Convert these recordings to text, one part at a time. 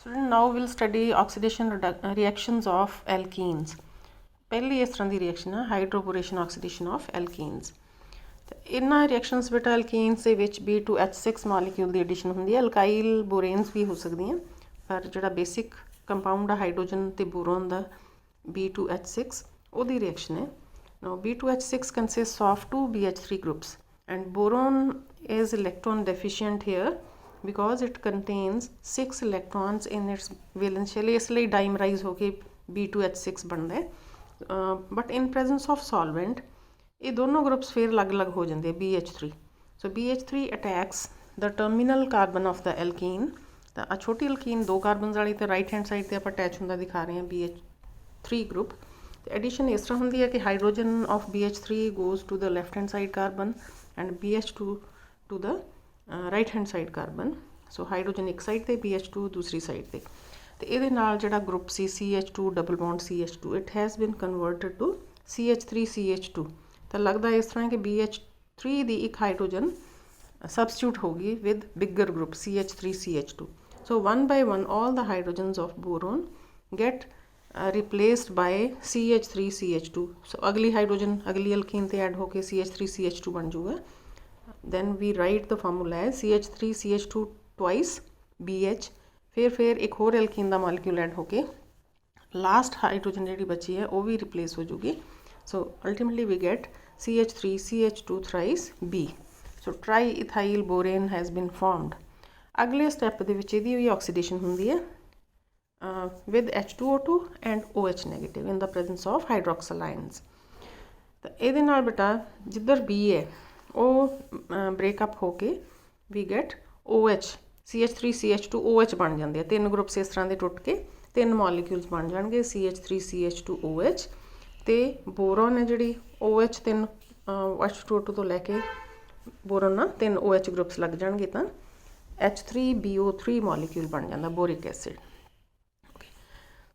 Student, now we'll study oxidation reactions of alkenes. पहली इस तरह की रिएक्शन है हाइड्रोबोरेशन ऑक्सीडेशन ऑफ एल्कीन्स। तो इन्हां रिएक्शनस बेटा एल्कीन्स ਦੇ ਵਿੱਚ B2H6 ਮੋਲੀਕਿਊਲ ਦੀ ਐਡੀਸ਼ਨ ਹੁੰਦੀ ਹੈ। ਅਲਕਾਈਲ ਬੋਰੇਨਸ ਵੀ ਹੋ ਸਕਦੀਆਂ, ਪਰ ਜਿਹੜਾ ਬੇਸਿਕ ਕੰਪਾਊਂਡ ਆ ਹਾਈਡਰੋਜਨ ਤੇ ਬੋਰੋਨ ਦਾ B2H6 ਉਹਦੀ ਰਿਐਕਸ਼ਨ ਹੈ। Now B2H6 consists of 2 BH3 groups and boron is electron deficient here because it contains 6 electrons in its valence shell, इसलिए dimerized होके B2H6 बनता है। but in presence of solvent ये दोनों groups फिर अलग अलग हो जाते हैं BH3। so BH3 attacks the terminal carbon of the alkene। तो आ छोटी alkene 2 कार्बन वाली तो राइट हैंड साइड पर आप अटैच होंदा दिखा रहे हैं BH3 ग्रुप। एडिशन इस तरह होंदी है कि hydrogen of BH3 goes to the left hand side carbon and BH2 to the right hand side carbon. So hydrogen एक साइड ते BH2 दूसरी साइड ते। तो ये नाल जिहड़ा ग्रुप सी CH2 double bond CH2 it has been converted to CH3 CH2। तो लगता है इस तरह कि BH3 दी एक हाइड्रोजन सबस्टिट्यूट होगी with bigger group CH3 CH2। So one by one all the hydrogens of boron get replaced by CH3 CH2। सो अगली हाइड्रोजन अगली अल्कीन ते ऐड होके CH3 CH2 बन जाऊगा। then we write the formula as CH3 CH2 twice BH। फिर एक होर alkene का मॉलिक्यूल ऐड होके लास्ट हाइड्रोजन जी बची है वो भी रिप्लेस हो जाएगी। So ultimately we get CH3 CH2 thrice B। So triethyl borane has been formed. अगले स्टैप के भी ऑक्सीडेशन होंगी है with H2O2 and OH negative in the presence of hydroxyl ions. तो ये बेटा जिधर B है वो ब्रेकअप होके we get OH CH3 CH2 OH बन जाते हैं। 3 ग्रुप्स इस तरह के टुट के 3 मॉलिक्यूल्स बन जाएंगे CH3 CH2 OH। तो बोरोन है जी OH 3 H2O2 तो लैके बोरोन ना 3 OH ग्रुप्स लग जाएंगे तो H3BO3 मॉलिक्यूल बन जाता boric acid.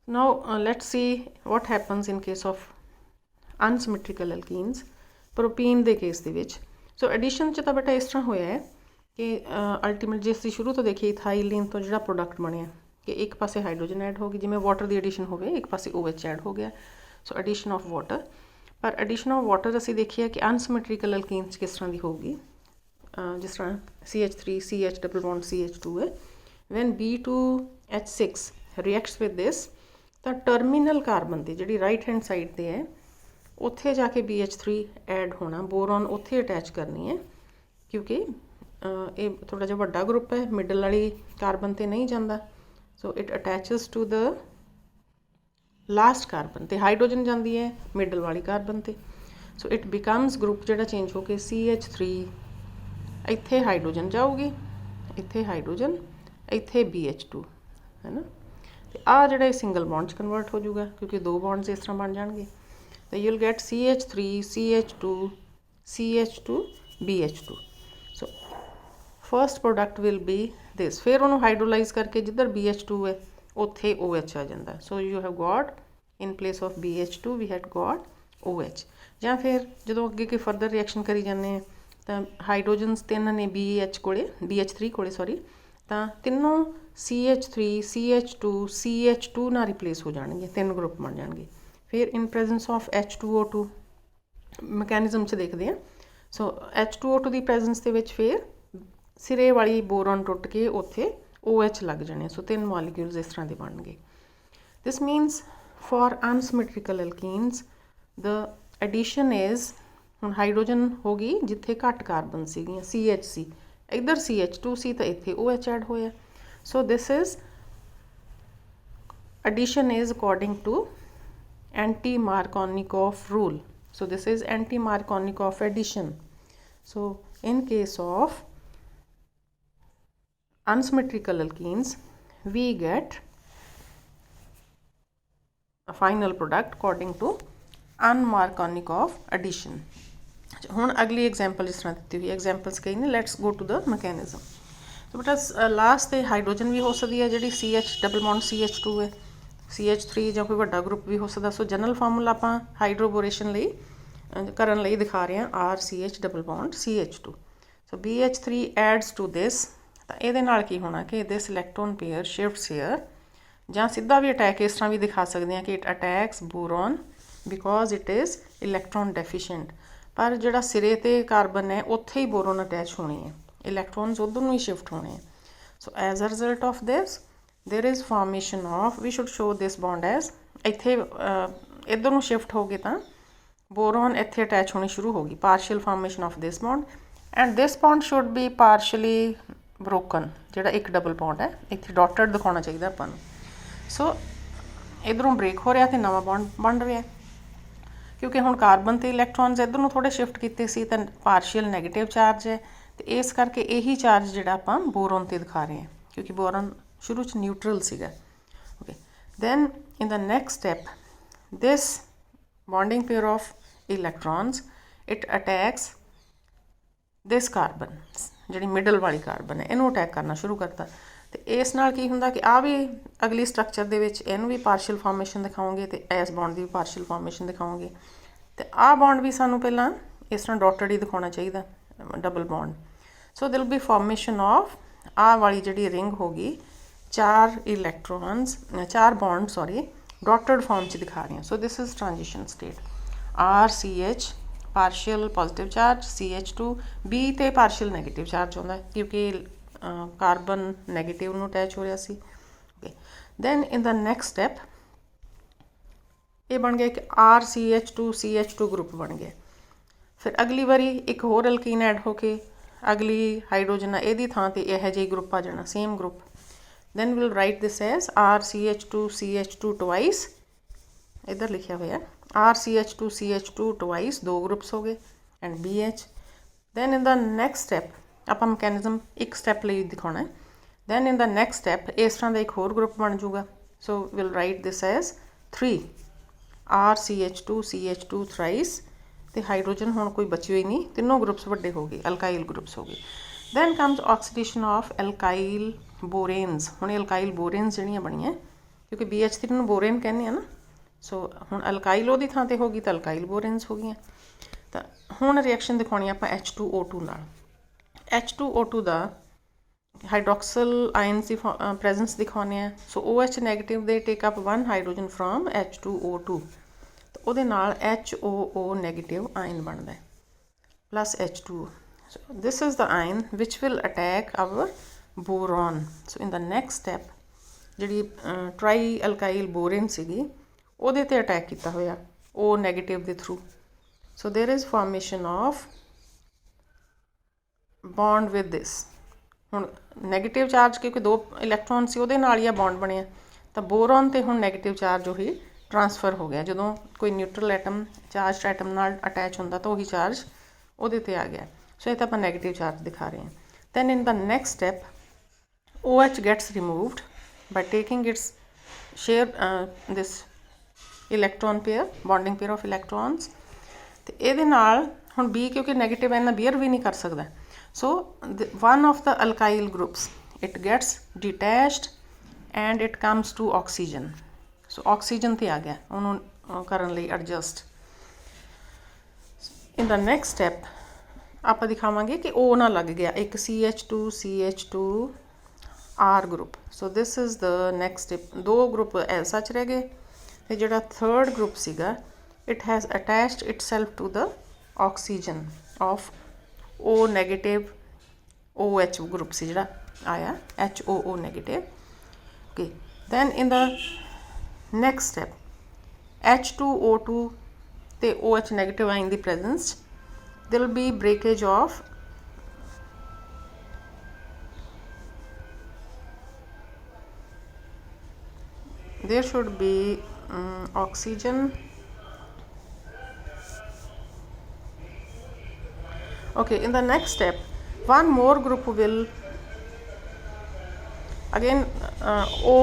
Now let's see what happens in case of unsymmetrical alkenes propene के केस के विच। सो एडिशन तो बेटा इस तरह होया है कि अल्टीमेट जे असीं शुरू तो देखिए इथाइलिन तो जो प्रोडक्ट बनया कि एक पासे हाइड्रोजन ऐड होगी जिमें वाटर की एडिशन हो एक पासे OH ऐड हो गया। सो एडिशन ऑफ वाटर, पर एडिशन ऑफ वाटर असीं देखिए कि अनसिमेट्रिकल एल्कीन्स किस तरह की होगी। जिस तरह CH3 CH double bond CH2 है। When B2H6 reacts with this तो टर्मीनल कार्बन की जी राइट हैंड साइड पर है उत्थे जाके BH3 ऐड होना, बोरॉन उत्थे अटैच करनी है क्योंकि ये थोड़ा जिहा वड्डा ग्रुप है मिडल वाली कार्बन ते नहीं जाता। So it attaches to the last carbon ते हाइड्रोजन जाती है मिडल वाली कार्बन ते। सो इट बिकम्स ग्रुप जिहड़ा चेंज होके CH3 इत्थे हाइड्रोजन जाऊगी इत्थे हाइड्रोजन इत्थे BH2 है ना। तो आ जिहड़ा सिंगल बॉन्ड कन्वर्ट हो जाऊगा क्योंकि 2 बॉन्ड्स इस तरह बन जाएंगे। तो you'll get CH3 CH2 CH2 BH2। so first product will be this। फिर उन्होंने हाइड्रोलाइज करके जिधर BH2 है उत्थे OH आ जाता है। So you have got in place of BH2 we had got OH। या फिर जो अगे कोई फर्दर रिएक्शन करी जाने तो हाइड्रोजनस 3 ने BH3 कोले सॉरी तो तीनों CH3 CH2 CH2 ना रिप्लेस हो जाएंगे 3 ग्रुप बन जाएंगे। फिर in presence of H2O2 mechanism से देखते हैं। सो H2O2 की प्रेजेंस के फिर सिरे वाली बोरॉन टुट के उत्थे OH लग जाने। सो 3 मॉलिक्यूल्स इस तरह के बन गए। This means for unsymmetrical alkenes the addition is हुण हाइड्रोजन होगी जिथे घट कार्बन सीगियां CH इधर CH2 सी तो इत्थे OH ऐड होया। So this is addition is according to anti-Markovnikov rule। so this is anti-Markovnikov addition। so in case of unsymmetrical alkenes we get a final product according to un-Markovnikov addition। हुण अगली example इस तरह दी हुई examples कई ने। Let's go to the mechanism. तो बेटा last ते हाइड्रोजन भी हो सकती है जी CH डबल बॉन्ड CH2 है CH3 ਜਾਂ कोई ਵੱਡਾ ग्रुप भी हो सकता। सो जनरल फार्मूला ਆਪਾਂ हाइड्रोबोरेशन करन लई दिखा रहे हैं RCH double bond CH2। So BH3 adds to this तो ये की होना कि this electron pair shifts here ਜਾਂ ਸਿੱਧਾ ਵੀ ਅਟੈਕ ਇਸ ਤਰ੍ਹਾਂ ਵੀ ਦਿਖਾ ਸਕਦੇ ਹਾਂ ਕਿ it attacks boron because it is electron deficient. ਪਰ ਜਿਹੜਾ ਸਿਰੇ 'ਤੇ ਕਾਰਬਨ ਹੈ ਉੱਥੇ ਹੀ ਬੋਰੋਨ ਅਟੈਚ ਹੋਣੀ ਹੈ, ਇਲੈਕਟ੍ਰੋਨਸ ਉੱਧਰ ਨੂੰ ਹੀ ਸ਼ਿਫਟ ਹੋਣੇ ਹੈ। So as a result of this there is formation of, we should show this bond as, ਇੱਥੇ ਇੱਧਰ ਨੂੰ ਸ਼ਿਫਟ ਹੋ ਗਏ ਤਾਂ ਬੋਰੋਨ ਇੱਥੇ ਅਟੈਚ ਹੋਣੀ ਸ਼ੁਰੂ ਹੋ ਗਈ, partial formation of this bond and this bond should be partially broken. ਜਿਹੜਾ ਇੱਕ ਡਬਲ ਬੌਂਡ ਹੈ ਇੱਥੇ ਡਾਟਡ ਦਿਖਾਉਣਾ ਚਾਹੀਦਾ ਆਪਾਂ ਨੂੰ। ਸੋ ਇੱਧਰੋਂ ਬ੍ਰੇਕ ਹੋ ਰਿਹਾ ਅਤੇ ਨਵਾਂ ਬੌਂਡ ਬਣ ਰਿਹਾ, ਕਿਉਂਕਿ ਹੁਣ ਕਾਰਬਨ ਅਤੇ ਇਲੈਕਟ੍ਰੋਨਸ ਇੱਧਰ ਨੂੰ ਥੋੜ੍ਹੇ ਸ਼ਿਫਟ ਕੀਤੇ ਸੀ ਤਾਂ ਪਾਰਸ਼ੀਅਲ ਨੈਗੇਟਿਵ ਚਾਰਜ ਹੈ, ਅਤੇ ਇਸ ਕਰਕੇ ਇਹੀ ਚਾਰਜ ਜਿਹੜਾ ਆਪਾਂ ਬੋਰੋਨ 'ਤੇ ਦਿਖਾ ਰਹੇ ਹਾਂ, ਕਿਉਂਕਿ ਬੋਰੋਨ ਸ਼ੁਰੂ 'ਚ ਨਿਊਟਰਲ ਸੀਗਾ। Okay, then in the next step this bonding pair of electrons it attacks this carbon, ਜਿਹੜੀ ਮਿਡਲ ਵਾਲੀ ਕਾਰਬਨ ਹੈ ਇਹਨੂੰ ਅਟੈਕ ਕਰਨਾ ਸ਼ੁਰੂ ਕਰਤਾ। ਅਤੇ ਇਸ ਨਾਲ ਕੀ ਹੁੰਦਾ ਕਿ ਆਹ ਵੀ ਅਗਲੀ ਸਟਰਕਚਰ ਦੇ ਵਿੱਚ ਇਹਨੂੰ ਵੀ ਪਾਰਸ਼ੀਅਲ ਫਾਰਮੇਸ਼ਨ ਦਿਖਾਓਗੇ ਅਤੇ ਇਸ ਬੌਂਡ ਦੀ ਵੀ ਪਾਰਸ਼ੀਅਲ ਫਾਰਮੇਸ਼ਨ ਦਿਖਾਓਗੇ, ਅਤੇ ਆਹ ਬੌਂਡ ਵੀ ਸਾਨੂੰ ਪਹਿਲਾਂ ਇਸ ਤਰ੍ਹਾਂ ਡਾਟਡ ਹੀ ਦਿਖਾਉਣਾ ਚਾਹੀਦਾ, ਡਬਲ ਬੌਂਡ। ਸੋ ਦਿਲ ਬੀ ਫਾਰਮੇਸ਼ਨ ਆਫ, ਆਹ ਵਾਲੀ ਜਿਹੜੀ ਰਿੰਗ ਹੋ ਗਈ 4 electrons, 4 bond sorry dotted form 'ਚ ਦਿਖਾ ਰਹੀ ਹਾਂ। So this is transition state, RCH partial positive charge, CH2 B ਤੇ ਪਾਰਸ਼ੀਅਲ ਨੈਗੇਟਿਵ ਚਾਰਜ ਆਉਂਦਾ ਕਿਉਂਕਿ ਕਾਰਬਨ ਨੈਗੇਟਿਵ ਨੂੰ ਅਟੈਚ ਹੋ ਰਿਹਾ ਸੀ। Okay, then in the next step ਇਹ ਬਣ ਗਿਆ ਕਿ RCH2 CH2 ਗਰੁੱਪ ਬਣ ਗਿਆ। ਫਿਰ ਅਗਲੀ ਵਾਰੀ ਇੱਕ ਹੋਰ ਅਲਕੀਨ ਐਡ ਹੋ ਕੇ ਅਗਲੀ ਹਾਈਡਰੋਜਨ ਆ ਇਹਦੀ ਥਾਂ 'ਤੇ ਇਹੋ ਜਿਹੀ ਗਰੁੱਪ ਆ ਜਾਣਾ, same group. then we'll write this as RCH2 CH2 twice, ਇੱਧਰ ਲਿਖਿਆ ਹੋਇਆ RCH2 CH2 twice, 2 ਗਰੁੱਪਸ ਹੋ ਗਏ and BH। then in the next step ਆਪਾਂ ਮੈਕੈਨਿਜ਼ਮ ਇੱਕ ਸਟੈਪ ਲਈ ਦਿਖਾਉਣਾ ਹੈ। then in the next step ਇਸ ਤਰ੍ਹਾਂ ਦਾ ਇੱਕ ਹੋਰ ਗਰੁੱਪ ਬਣ ਜਾਊਗਾ, so we'll write this as 3 RCH2 CH2 thrice, ਤੇ ਹਾਈਡਰੋਜਨ ਹੁਣ ਕੋਈ ਬਚੀ ਹੋਈ ਨਹੀਂ, ਤਿੰਨੋਂ ਗਰੁੱਪਸ ਵੱਡੇ ਹੋ ਗਏ, ਅਲਕਾਈਲ ਗਰੁੱਪਸ ਹੋ ਗਏ। then comes oxidation of alkyl ਬੋਰੇਨਸ। ਹੁਣ ਅਲਕਾਈਲ ਬੋਰੇਨਸ ਜਿਹੜੀਆਂ ਬਣੀਆਂ ਕਿਉਂਕਿ BH3 ਨੂੰ ਬੋਰੇਨ ਕਹਿੰਦੇ ਆ ਨਾ, ਸੋ ਹੁਣ ਅਲਕਾਈਲ ਉਹਦੀ ਥਾਂ 'ਤੇ ਹੋ ਗਈ ਤਾਂ ਅਲਕਾਈਲ ਬੋਰੇਨਸ ਹੋ ਗਈਆਂ। ਤਾਂ ਹੁਣ ਰਿਐਕਸ਼ਨ ਦਿਖਾਉਣੀ ਆਪਾਂ H2O2 ਨਾਲ। H2O2 ਦਾ ਹਾਈਡਰੋਕਸਲ ਆਇਨਸ ਦੀ ਪ੍ਰੈਜ਼ੈਂਸ ਦਿਖਾਉਂਦੇ ਆ। ਸੋ OH ਨੈਗੇਟਿਵ ਦੇ take up 1 hydrogen from H2O2, ਤਾਂ ਉਹਦੇ ਨਾਲ HOO ਨੈਗੇਟਿਵ ਆਇਨ ਬਣਦਾ ਹੈ plus H2O। so this is the ion which will attack our boron। so in the next step ਜਿਹੜੀ ਟਰਾਈ ਅਲਕਾਈਲ ਬੋਰੇਨ ਸੀਗੀ ਉਹਦੇ 'ਤੇ ਅਟੈਕ ਕੀਤਾ ਹੋਇਆ O ਨੈਗੇਟਿਵ ਦੇ through. so there is formation of bond with this। ਹੁਣ ਨੈਗੇਟਿਵ ਚਾਰਜ ਕਿਉਂਕਿ 2 electron ਸੀ ਉਹਦੇ ਨਾਲ ਹੀ ਆ ਬੌਂਡ ਬਣਿਆ, ਤਾਂ ਬੋਰੋਨ 'ਤੇ ਹੁਣ ਨੈਗੇਟਿਵ ਚਾਰਜ ਉਹੀ ਟਰਾਂਸਫਰ ਹੋ ਗਿਆ। ਜਦੋਂ ਕੋਈ ਨਿਊਟਰਲ ਐਟਮ ਚਾਰਜ ਐਟਮ ਨਾਲ ਅਟੈਚ ਹੁੰਦਾ ਤਾਂ ਉਹੀ ਚਾਰਜ ਉਹਦੇ 'ਤੇ ਆ ਗਿਆ। ਸੋ ਇਹ ਤਾਂ ਆਪਾਂ ਨੈਗੇਟਿਵ ਚਾਰਜ ਦਿਖਾ ਰਹੇ ਹਾਂ। then in the next step OH gets removed by taking its share this electron pair, bonding pair of electrons, ਤੇ ਇਹਦੇ ਨਾਲ ਹੁਣ B ਕਿਉਂਕਿ ਨੈਗੇਟਿਵ ਹੈ, ਇਹਨਾਂ ਬੀਅਰ ਵੀ ਨਹੀਂ ਕਰ ਸਕਦਾ। so one of the alkyl groups it gets detached and it comes to oxygen। so oxygen 'ਤੇ ਆ ਗਿਆ ਉਹਨੂੰ ਕਰਨ ਲਈ adjust. in the next step ਆਪਾਂ ਦਿਖਾਵਾਂਗੇ ਕਿ O ਨਾਲ ਲੱਗ ਗਿਆ ਇੱਕ CH2 CH2 R group. So this is the next step. 2 group as such ਰਹਿ ਗਏ, ਅਤੇ ਜਿਹੜਾ ਥਰਡ ਗਰੁੱਪ ਸੀਗਾ it has attached itself to the oxygen of O negative OH group ਸੀ ਜਿਹੜਾ ਆਇਆ HOO negative. Okay, then in the next step H2O2 ਤੇ OH negative ion ਦੀ presence there will be breakage of there should be oxygen। okay, in the next step one more group will again O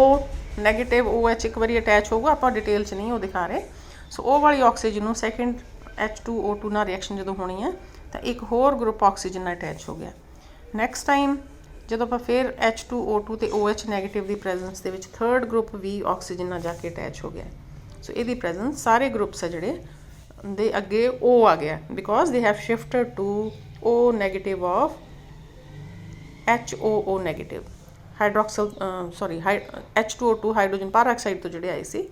negative OH ਇੱਕ ਵਾਰੀ attach ਹੋਊਗਾ, ਆਪਾਂ detail 'ਚ ਨਹੀਂ ਉਹ ਦਿਖਾ ਰਹੇ। ਸੋ ਉਹ ਵਾਲੀ ਆਕਸੀਜਨ ਨੂੰ ਸੈਕਿੰਡ H2O2 ਨਾਲ ਰਿਐਕਸ਼ਨ ਜਦੋਂ ਹੋਣੀ ਹੈ ਤਾਂ ਇੱਕ ਹੋਰ ਗਰੁੱਪ ਆਕਸੀਜਨ ਨਾਲ ਅਟੈਚ ਹੋ ਗਿਆ। ਨੈਕਸਟ ਟਾਈਮ ਜਦੋਂ ਆਪਾਂ ਫਿਰ H2O2 ਤੇ OH ਨੈਗੇਟਿਵ ਦੀ ਪ੍ਰੈਜ਼ੈਂਸ ਦੇ ਵਿੱਚ ਥਰਡ ਗਰੁੱਪ ਵੀ ਆਕਸੀਜਨ ਨਾਲ ਜਾ ਕੇ ਅਟੈਚ ਹੋ ਗਿਆ। ਸੋ ਇਹਦੀ ਪ੍ਰੈਜ਼ੈਂਸ ਸਾਰੇ ਗਰੁੱਪਸ ਆ ਜਿਹੜੇ ਦੇ ਅੱਗੇ O ਆ ਗਿਆ because they have shifted to O negative of HOO negative. Hydroxyl H2O2 hydrogen peroxide ਤੋਂ ਜਿਹੜੇ ਆਏ ਸੀ।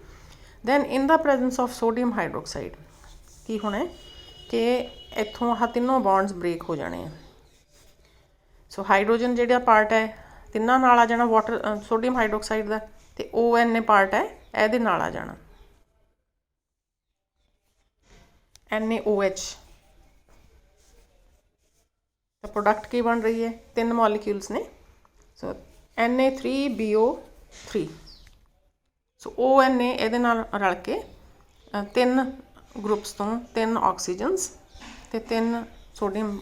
Then in the presence of sodium hydroxide ਕੀ ਹੋਣਾ ਹੈ ਕਿ ਇੱਥੋਂ ਆਹ ਤਿੰਨੋਂ ਬੌਂਡਸ ਬ੍ਰੇਕ ਹੋ ਜਾਣੇ ਆ। ਸੋ ਹਾਈਡਰੋਜਨ ਜਿਹੜਾ ਪਾਰਟ ਹੈ ਤਿੰਨਾਂ ਨਾਲ ਆ ਜਾਣਾ ਵਾਟਰ ਸੋਡੀਅਮ ਹਾਈਡਰੋਕਸਾਈਡ ਦਾ, ਅਤੇ ONA ਪਾਰਟ ਹੈ ਇਹਦੇ ਨਾਲ ਆ ਜਾਣਾ NaOH। ਤਾਂ ਪ੍ਰੋਡਕਟ ਕੀ ਬਣ ਰਹੀ ਹੈ, ਤਿੰਨ ਮੋਲੀਕਿਊਲਸ ਨੇ। ਸੋ Na3BO3। ਸੋ ONA ਇਹਦੇ ਨਾਲ ਰਲ ਕੇ ਤਿੰਨ ਗਰੁੱਪਸ ਤੋਂ ਤਿੰਨ ਆਕਸੀਜਨਸ ਅਤੇ ਤਿੰਨ ਸੋਡੀਅਮ,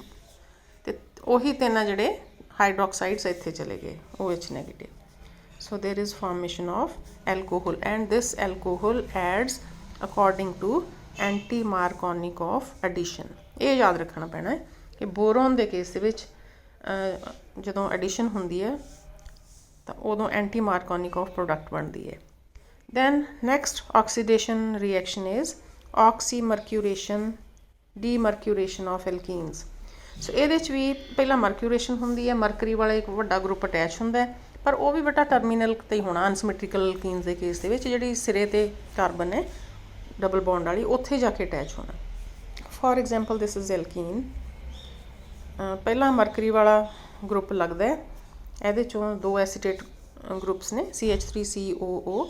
ਅਤੇ ਉਹੀ ਤਿੰਨ ਆ ਜਿਹੜੇ ਹਾਈਡਰੋਕਸਾਈਡਸ ਇੱਥੇ ਚਲੇ ਗਏ OH negative. So there is formation of alcohol, and this alcohol adds according to anti-Markovnikov addition। ਇਹ ਯਾਦ ਰੱਖਣਾ ਪੈਣਾ ਹੈ ਕਿ ਬੋਰੋਨ ਦੇ ਕੇਸ ਦੇ ਵਿੱਚ ਜਦੋਂ ਐਡੀਸ਼ਨ ਹੁੰਦੀ ਹੈ ਤਾਂ ਉਦੋਂ ਐਂਟੀ ਮਾਰਕੋਨਿਕੋਵ ਪ੍ਰੋਡਕਟ ਬਣਦੀ ਹੈ। Then next oxidation reaction is oxymercuration, demercuration of alkenes. So ਇਹਦੇ 'ਚ ਵੀ ਪਹਿਲਾਂ ਮਰਕਿਊਰੇਸ਼ਨ ਹੁੰਦੀ ਹੈ, ਮਰਕਰੀ ਵਾਲਾ ਇੱਕ ਵੱਡਾ ਗਰੁੱਪ ਅਟੈਚ ਹੁੰਦਾ ਹੈ, ਪਰ ਉਹ ਵੀ ਬੇਟਾ ਟਰਮੀਨਲ 'ਤੇ ਹੀ ਹੋਣਾ। ਅਨਸਿਮੈਟ੍ਰੀਕਲ ਐਲਕੀਨਸ ਦੇ ਕੇਸ ਦੇ ਵਿੱਚ ਜਿਹੜੀ ਸਿਰੇ 'ਤੇ ਕਾਰਬਨ ਹੈ ਡਬਲ ਬੌਂਡ ਵਾਲੀ, ਉੱਥੇ ਜਾ ਕੇ ਅਟੈਚ ਹੋਣਾ। For example this is alkene. ਪਹਿਲਾਂ ਮਰਕਰੀ ਵਾਲਾ ਗਰੁੱਪ ਲੱਗਦਾ ਹੈ, ਇਹਦੇ 'ਚੋਂ ਦੋ ਐਸੀਟੇਟ ਗਰੁੱਪਸ ਨੇ CH3COO।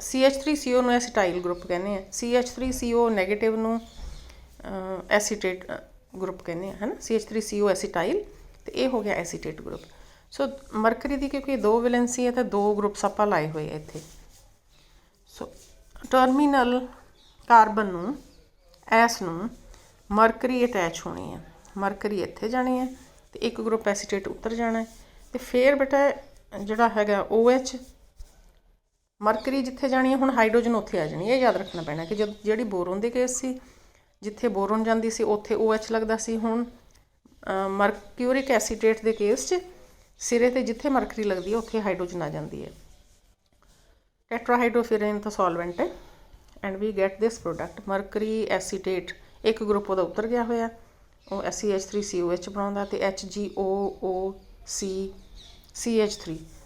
CH3CO ਨੂੰ ਐਸੀਟਾਈਲ ਗਰੁੱਪ ਕਹਿੰਦੇ ਆ, CH3CO ਨੈਗੇਟਿਵ ਨੂੰ ਐਸੀਟੇਟ ਗਰੁੱਪ ਕਹਿੰਦੇ ਆ, ਹੈ ਨਾ। CH3CO ਐਸੀਟਾਈਲ, ਅਤੇ ਇਹ ਹੋ ਗਿਆ ਐਸੀਟੇਟ ਗਰੁੱਪ। ਸੋ ਮਰਕਰੀ ਦੀ ਕਿਉਂਕਿ ਦੋ ਵੈਲੈਂਸੀ ਹੈ ਤਾਂ ਦੋ ਗਰੁੱਪਸ ਆਪਾਂ ਲਾਏ ਹੋਏ ਆ ਇੱਥੇ। ਸੋ ਟਰਮੀਨਲ ਕਾਰਬਨ ਨੂੰ ਐਸ ਨੂੰ ਮਰਕਰੀ ਅਟੈਚ ਹੋਣੀ ਹੈ, ਮਰਕਰੀ ਇੱਥੇ ਜਾਣੀ ਹੈ ਅਤੇ ਇੱਕ ਗਰੁੱਪ ਐਸੀਟੇਟ ਉੱਤਰ ਜਾਣਾ ਹੈ। ਅਤੇ ਫਿਰ ਬੇਟਾ ਜਿਹੜਾ ਹੈਗਾ OH, ਮਰਕਰੀ ਜਿੱਥੇ ਜਾਣੀ ਹੈ ਹੁਣ ਹਾਈਡਰੋਜਨ ਉੱਥੇ ਆ ਜਾਣੀ। ਇਹ ਯਾਦ ਰੱਖਣਾ ਪੈਣਾ ਕਿ ਜਿਹੜੀ ਬੋਰੋਨ ਦੇ ਕੇਸ ਸੀ, ਜਿੱਥੇ ਬੋਰੋਨ ਜਾਂਦੀ ਸੀ ਉੱਥੇ OH ਲੱਗਦਾ ਸੀ। ਹੁਣ ਮਰਕਿਊਰਿਕ ਐਸੀਟੇਟ ਦੇ ਕੇਸ 'ਚ ਸਿਰੇ 'ਤੇ ਜਿੱਥੇ ਮਰਕਰੀ ਲੱਗਦੀ ਹੈ ਉੱਥੇ ਹਾਈਡਰੋਜਨ ਆ ਜਾਂਦੀ ਹੈ। ਟੈਟਰਾਹਾਈਡਰੋਫੁਰਨ ਤਾਂ ਸੋਲਵੈਂਟ ਹੈ, and we get this product mercury acetate. ਇੱਕ ਗਰੁੱਪ ਉਹਦਾ ਉੱਤਰ ਗਿਆ ਹੋਇਆ, ਉਹ CH3COH ਬਣਾਉਂਦਾ, ਅਤੇ HgOOC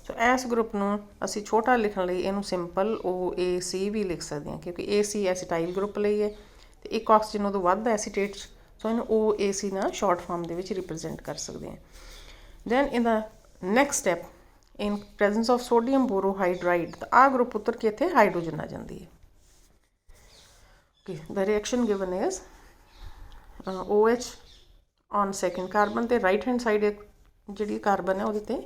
ਸੋ ਇਸ ਗਰੁੱਪ ਨੂੰ ਅਸੀਂ ਛੋਟਾ ਲਿਖਣ ਲਈ ਇਹਨੂੰ ਸਿੰਪਲ OAC ਵੀ ਲਿਖ ਸਕਦੇ ਹਾਂ, ਕਿਉਂਕਿ AC ਐਸੀਟਾਈਲ ਗਰੁੱਪ ਲਈ ਹੈ ਅਤੇ ਇੱਕ ਆਕਸੀਜਨ ਉਦੋਂ ਵੱਧ ਐਸੀਟੇਟ, ਸੋ ਇਹਨੂੰ OAC ਨਾਲ ਸ਼ਾਰਟ ਫਾਰਮ ਦੇ ਵਿੱਚ ਰਿਪਰੈਜ਼ੈਂਟ ਕਰ ਸਕਦੇ ਹਾਂ। Then in the next step in presence of sodium borohydride, ਤਾਂ ਆਹ ਗਰੁੱਪ ਉੱਤਰ ਕੇ ਇੱਥੇ ਹਾਈਡਰੋਜਨ ਆ ਜਾਂਦੀ ਹੈ। Okay, the reaction given is OH on second carbon, ਅਤੇ ਰਾਈਟ ਹੈਂਡ ਸਾਈਡ ਜਿਹੜੀ ਕਾਰਬਨ ਹੈ ਉਹਦੇ 'ਤੇ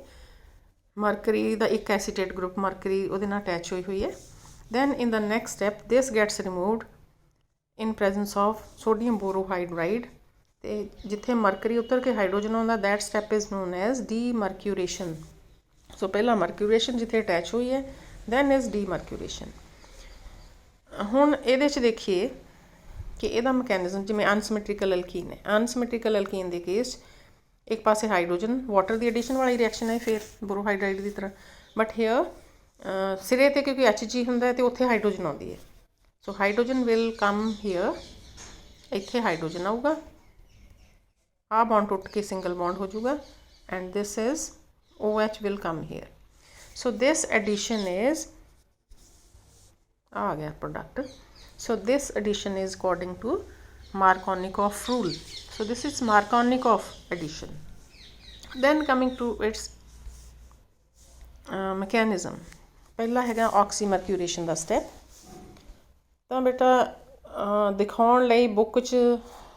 ਮਰਕਰੀ ਦਾ ਇੱਕ ਐਸੀਟੇਟ ਗਰੁੱਪ, ਮਰਕਰੀ ਉਹਦੇ ਨਾਲ ਅਟੈਚ ਹੋਈ ਹੋਈ ਹੈ। Then in the next step this gets removed in presence of sodium borohydride, ਅਤੇ ਜਿੱਥੇ ਮਰਕਰੀ ਉੱਤਰ ਕੇ ਹਾਈਡਰੋਜਨ ਆਉਂਦਾ that step is known as demercuration. So ਪਹਿਲਾਂ ਮਰਕਿਊਰੇਸ਼ਨ ਜਿੱਥੇ ਅਟੈਚ ਹੋਈ ਹੈ, ਦੈਨ ਇਜ਼ ਡੀਮਰਕਿਊਰੇਸ਼ਨ। ਹੁਣ ਇਹਦੇ 'ਚ ਦੇਖੀਏ ਕਿ ਇਹਦਾ ਮਕੈਨਿਜ਼ਮ ਜਿਵੇਂ ਅਨਸਿਮੈਟ੍ਰੀਕਲ ਐਲਕੀਨ ਹੈ। ਅਨਸਿਮੈਟ੍ਰੀਕਲ ਐਲਕੀਨ ਦੇ ਕੇਸ ਇੱਕ ਪਾਸੇ ਹਾਈਡਰੋਜਨ ਵਾਟਰ ਦੀ ਐਡੀਸ਼ਨ ਵਾਲੀ ਰਿਐਕਸ਼ਨ ਹੈ ਫਿਰ ਬੋਰੋਹਾਈਡਰਾਈਡ ਦੀ ਤਰ੍ਹਾਂ, ਬਟ ਹੇਅਰ ਸਿਰੇ 'ਤੇ ਕਿਉਂਕਿ Hg ਹੁੰਦਾ ਹੈ ਅਤੇ ਉੱਥੇ ਹਾਈਡਰੋਜਨ ਆਉਂਦੀ ਹੈ। ਸੋ ਹਾਈਡਰੋਜਨ ਵਿਲ ਕਮ ਹੇਅਰ, ਇੱਥੇ ਹਾਈਡਰੋਜਨ ਆਊਗਾ, ਆਹ ਬੌਂਡ ਟੁੱਟ ਕੇ ਸਿੰਗਲ ਬੌਂਡ ਹੋ ਜਾਊਗਾ, and this is OH will come here. So this addition is आ गया product. So this addition is according to Markovnikov rule. So this is Markovnikov addition. Then coming to its mechanism. पहला हैगा oxymercuration ਦਾ step। ਤਾਂ ਬੇਟਾ ਦਿਖਾਉਣ ਲਈ book 'ਚ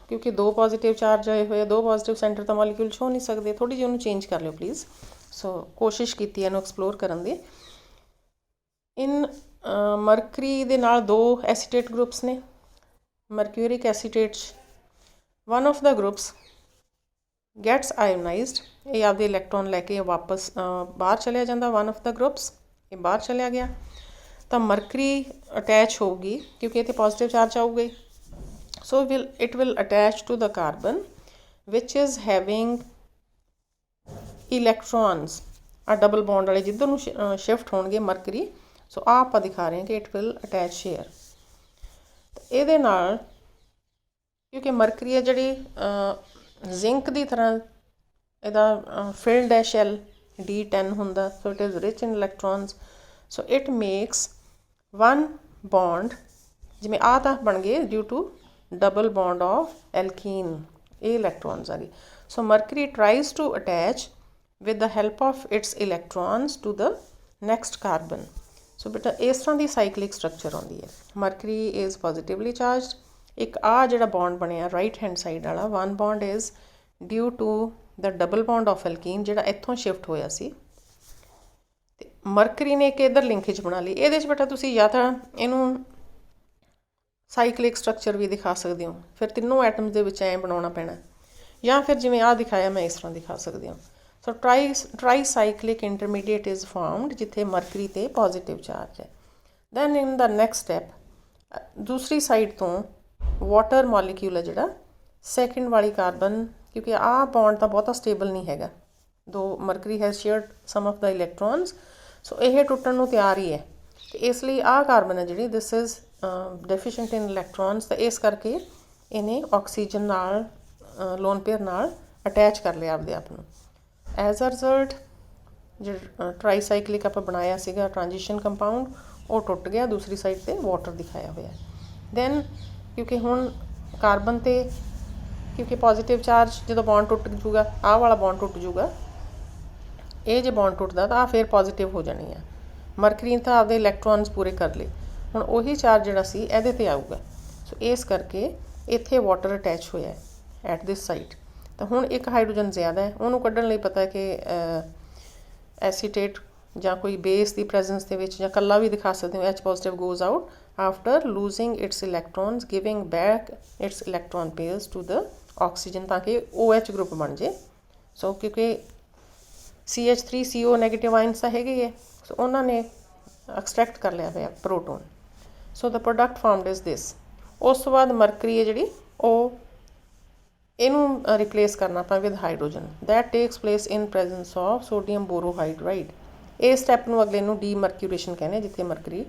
ਕਿਉਂਕਿ ਦੋ ਪੋਜ਼ੀਟਿਵ ਚਾਰਜ ਆਏ ਹੋਏ ਆ, ਦੋ ਪੋਜ਼ੀਟਿਵ ਸੈਂਟਰ ਤਾਂ ਮੋਲੀਕਿਊਲ ਸ਼ੋ ਨਹੀਂ ਸਕਦੇ, ਥੋੜ੍ਹੀ ਜਿਹੀ ਉਹਨੂੰ ਚੇਂਜ ਕਰ ਲਿਓ ਪਲੀਜ਼। ਸੋ ਕੋਸ਼ਿਸ਼ ਕੀਤੀ ਇਹਨੂੰ ਐਕਸਪਲੋਰ ਕਰਨ ਦੀ। ਇਨ ਮਰਕਰੀ ਦੇ ਨਾਲ ਦੋ ਐਸੀਟੇਟ ਗਰੁੱਪਸ ਨੇ, mercuric acetate, one of the groups gets ionized, ਇਹ ਆਪਦੇ ਇਲੈਕਟ੍ਰੋਨ ਲੈ ਕੇ ਵਾਪਸ ਬਾਹਰ ਚਲਿਆ ਜਾਂਦਾ, ਵਨ ਆਫ ਦਾ ਗਰੁੱਪਸ ਇਹ ਬਾਹਰ ਚਲਿਆ ਗਿਆ, ਤਾਂ ਮਰਕਰੀ ਅਟੈਚ ਹੋਊਗੀ ਕਿਉਂਕਿ ਇੱਥੇ ਪੋਜ਼ੀਟਿਵ ਚਾਰਜ ਆਊਗੇ। So it will attach to the carbon which is having electrons, ਆ ਡਬਲ ਬੌਂਡ ਵਾਲੇ ਜਿੱਧਰ ਨੂੰ ਸ਼ਿਫਟ ਹੋਣਗੇ ਮਰਕਰੀ। ਸੋ ਆਹ ਆਪਾਂ ਦਿਖਾ ਰਹੇ ਹਾਂ ਕਿ it will attach here। ਇਹਦੇ ਨਾਲ ਕਿਉਂਕਿ ਮਰਕਰੀ ਹੈ ਜਿਹੜੀ ਜ਼ਿੰਕ ਦੀ ਤਰ੍ਹਾਂ ਇਹਦਾ ਫਿਲਡ ਹੈ ਸ਼ੈਲ, D10 ਹੁੰਦਾ, so it is rich in electrons, so it makes one bond, ਜਿਵੇਂ ਆ ਤਾਂ ਬਣ ਗਏ due to double bond of alkene, ਇਹ electrons ਆ ਗਏ। so mercury tries to attach with the help of its electrons to the next carbon। so ਬੇਟਾ ਇਸ ਤਰ੍ਹਾਂ ਦੀ cyclic structure ਆਉਂਦੀ ਹੈ। mercury is positively charged, ਇੱਕ ਆ ਜਿਹੜਾ bond ਬਣਿਆ right hand side ਵਾਲਾ, one bond is due to the double bond of alkene ਜਿਹੜਾ ਇੱਥੋਂ shift ਹੋਇਆ ਸੀ, ਤੇ ਮਰਕਰੀ ਨੇ ਇੱਕ ਇੱਧਰ ਲਿੰਕੇਜ ਬਣਾ ਲਈ। ਇਹਦੇ 'ਚ ਬੇਟਾ ਤੁਸੀਂ ਜਾਂ ਤਾਂ ਇਹਨੂੰ ਸਾਈਕਲਿਕ ਸਟਰਕਚਰ ਵੀ ਦਿਖਾ ਸਕਦੇ ਹੋ, ਫਿਰ ਤਿੰਨੋਂ ਐਟਮਸ ਦੇ ਵਿੱਚ ਐਂ ਬਣਾਉਣਾ ਪੈਣਾ, ਜਾਂ ਫਿਰ ਜਿਵੇਂ ਆਹ ਦਿਖਾਇਆ ਮੈਂ ਇਸ ਤਰ੍ਹਾਂ ਦਿਖਾ ਸਕਦੀ ਹਾਂ। ਸੋ ਟ੍ਰਾਈਸਾਈਕਲਿਕ ਇੰਟਰਮੀਡੀਏਟ ਇਜ਼ ਫਾਰਮਡ ਜਿੱਥੇ ਮਰਕਰੀ 'ਤੇ ਪੋਜ਼ੀਟਿਵ ਚਾਰਜ ਹੈ। Then in the next step ਦੂਸਰੀ ਸਾਈਡ ਤੋਂ ਵਾਟਰ ਮੋਲੀਕਿਊਲ ਹੈ ਜਿਹੜਾ ਸੈਕਿੰਡ ਵਾਲੀ ਕਾਰਬਨ, ਕਿਉਂਕਿ ਆਹ ਬੌਂਡ ਤਾਂ ਬਹੁਤਾ ਸਟੇਬਲ ਨਹੀਂ ਹੈਗਾ, though mercury has shared some of the electrons, so ਇਹ ਟੁੱਟਣ ਨੂੰ ਤਿਆਰ ਹੀ ਹੈ, ਤੇ ਇਸ ਲਈ ਆਹ ਕਾਰਬਨ ਹੈ ਜਿਹੜੀ ਦਿਸ ਇਜ਼ ਡੈਫੀਸ਼ੀਐਂਟ ਇਨ ਇਲੈਕਟ੍ਰੋਨਸ, ਤਾਂ ਇਸ ਕਰਕੇ ਇਹਨੇ ਆਕਸੀਜਨ ਨਾਲ ਲੋਨ ਪੇਅਰ ਨਾਲ ਅਟੈਚ ਕਰ ਲਿਆ ਆਪਦੇ ਆਪ ਨੂੰ। ਐਜ਼ ਅ ਰਿਜ਼ਲਟ ਜਿਹੜਾ ਟ੍ਰਾਈਸਾਈਕਲਿਕ ਆਪਾਂ ਬਣਾਇਆ ਸੀਗਾ ਟ੍ਰਾਂਜੀਸ਼ਨ ਕੰਪਾਊਂਡ, ਉਹ ਟੁੱਟ ਗਿਆ, ਦੂਸਰੀ ਸਾਈਡ 'ਤੇ ਵਾਟਰ ਦਿਖਾਇਆ ਹੋਇਆ। ਦੈਨ ਕਿਉਂਕਿ ਹੁਣ ਕਾਰਬਨ 'ਤੇ ਕਿਉਂਕਿ ਪੋਜ਼ੀਟਿਵ ਚਾਰਜ ਜਦੋਂ ਬੌਂਡ ਟੁੱਟ ਜੂਗਾ, ਆਹ ਵਾਲਾ ਬੌਂਡ ਟੁੱਟ ਜੂਗਾ, ਇਹ ਜੇ ਬੌਂਡ ਟੁੱਟਦਾ ਤਾਂ ਆਹ ਫਿਰ ਪੋਜ਼ੀਟਿਵ ਹੋ ਜਾਣੀ ਆ। ਮਰਕਰੀ ਨੇ ਤਾਂ ਆਪਦੇ ਇਲੈਕਟ੍ਰੋਨਸ ਪੂਰੇ ਕਰ ਲਏ, ਹੁਣ ਉਹੀ ਚਾਰਜ ਜਿਹੜਾ ਸੀ ਇਹਦੇ 'ਤੇ ਆਊਗਾ, ਸੋ ਇਸ ਕਰਕੇ ਇੱਥੇ ਵਾਟਰ ਅਟੈਚ ਹੋਇਆ ਐਟ ਦਿਸ ਸਾਈਡ। ਤਾਂ ਹੁਣ ਇੱਕ ਹਾਈਡਰੋਜਨ ਜ਼ਿਆਦਾ ਹੈ, ਉਹਨੂੰ ਕੱਢਣ ਲਈ ਪਤਾ ਕਿ ਐਸੀਟੇਟ ਜਾਂ ਕੋਈ ਬੇਸ ਦੀ ਪ੍ਰੈਜ਼ੈਂਸ ਦੇ ਵਿੱਚ ਜਾਂ ਇਕੱਲਾ ਵੀ ਦਿਖਾ ਸਕਦੇ ਹੋ, H positive goes out after losing its electrons giving back its electron pairs to the oxygen, ਤਾਂ ਕਿ OH ਗਰੁੱਪ ਬਣ ਜੇ। ਸੋ ਕਿਉਂਕਿ CH3CO ਨੈਗੇਟਿਵ ਆਇਨਸ ਤਾਂ ਹੈਗੇ ਹੀ ਹੈ, ਸੋ ਉਹਨਾਂ ਨੇ ਐਕਸਟ੍ਰੈਕਟ ਕਰ ਲਿਆ ਹੋਇਆ proton. So the product formed is this. ਉਸ ਤੋਂ ਬਾਅਦ ਮਰਕਰੀ ਹੈ ਜਿਹੜੀ ਉਹ ਇਹਨੂੰ ਰਿਪਲੇਸ ਕਰਨਾ ਆਪਾਂ with hydrogen, that takes place in presence of sodium borohydride. ਇਹ ਸਟੈਪ ਨੂੰ ਅਗਲੇ ਨੂੰ ਡੀਮਰਕਿਊਰੇਸ਼ਨ ਕਹਿੰਦੇ, ਜਿੱਥੇ ਮਰਕਰੀ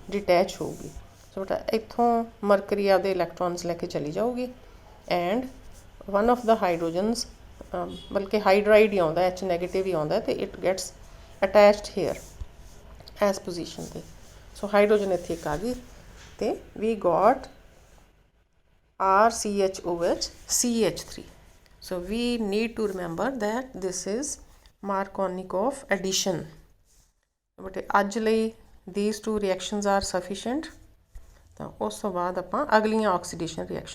ਡਿਟੈਚ ਹੋਊਗੀ। ਸੋ ਬੇਟਾ ਇੱਥੋਂ ਮਰਕਰੀ ਆਪਦੇ ਇਲੈਕਟ੍ਰੋਨਸ ਲੈ ਕੇ ਚਲੀ ਜਾਊਗੀ ਐਂਡ ਵਨ ਆਫ ਦਾ ਹਾਈਡਰੋਜਨਸ, ਬਲਕਿ ਹਾਈਡਰਾਈਡ ਹੀ ਆਉਂਦਾ, H ਨੈਗੇਟਿਵ ਹੀ ਆਉਂਦਾ, ਅਤੇ it gets attached hair S position 'ਤੇ। ਸੋ ਹਾਈਡਰੋਜਨ ਇੱਥੇ ਇੱਕ ਆ ਗਈ, ਅਤੇ ਵੀ goat RCHOH CH3. So we need to remember that this is Markovnikov addition. But ਅੱਜ ਲਈ these two reactions are sufficient। ਤਾਂ ਉਸ ਤੋਂ ਬਾਅਦ ਆਪਾਂ ਅਗਲੀਆਂ ਆਕਸੀਡੇਸ਼ਨ ਰਿਐਕਸ਼ਨ